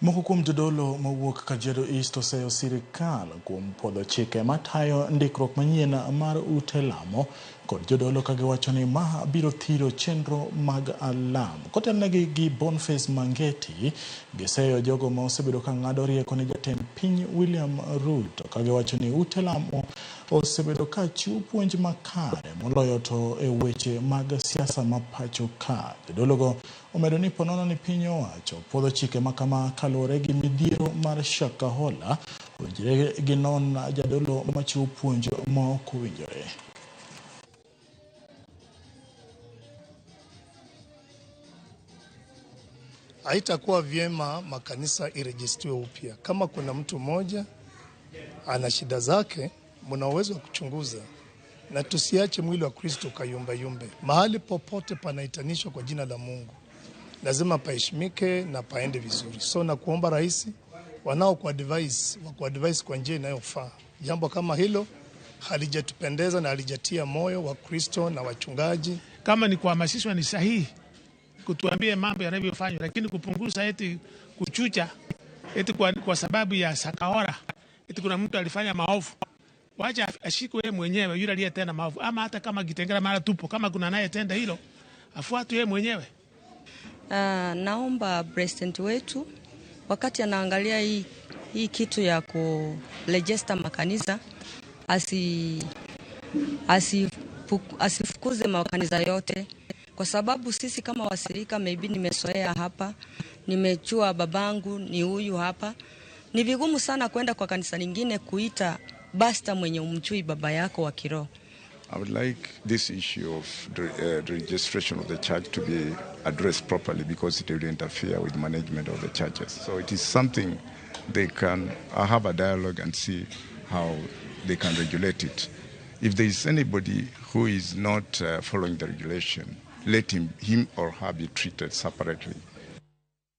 Moko kuom jodolo mawuok Kajiado East oseyo sirikal kuom puodho chike matayo ndikruok manyien mar ute lamo kod jodolo ka giwacho ni ma biro thiro chenro mag lamo. Kotelnegi gi Boniface Mangeti, giseyo jogo ma osebedo ka ng'ado rieko ne jatend piny William Ruto ka giwacho ni ute lamo osebedo ka chiwo puonj makare moloyo to e weche mag siasa ma pacho ka. Jodologo omedo ni ponono ni piny owacho puodho chike makama kaluwore gi midhiero mar Shakahola owinjore gi non jadolo machiwo puonj ma ok owinjore. Haitakuwa vyema makanisa irejistiwe upya. Kama kuna mtu mmoja ana shida zake, mna uwezo wa kuchunguza, na tusiache mwili wa Kristo kayumba yumbe. Mahali popote panaitanishwa kwa jina la Mungu lazima paheshimike na paende vizuri. So na kuomba rais wanao kwa advice kwa njia inayofaa. Jambo kama hilo halijatupendeza na halijatia moyo wa Kristo na wachungaji. Kama ni kuhamasishwa ni sahihi kutuambie mambo yanavyofanywa, lakini kupunguza eti kuchucha eti kwa sababu ya Shakahola eti kuna mtu alifanya maovu, wacha ashikwe yeye mwenyewe yule aliyetenda maovu, ama hata kama Kitengela mara tupo, kama kuna naye tenda hilo afuatwe yeye mwenyewe. Naomba president wetu wakati anaangalia hii kitu ya kurejista makanisa asifukuze makanisa yote, kwa sababu sisi kama wasirika maybe nimesoea hapa, nimechua babangu ni huyu hapa, ni vigumu sana kwenda kwa kanisa lingine kuita basta mwenye umchui baba yako wa kiroho. I would like this issue of the registration of the church to be addressed properly, because it will interfere with management of the churches. So it is something they can have a dialogue and see how they can regulate it. If there is anybody who is not following the regulation, let him or her be treated separately.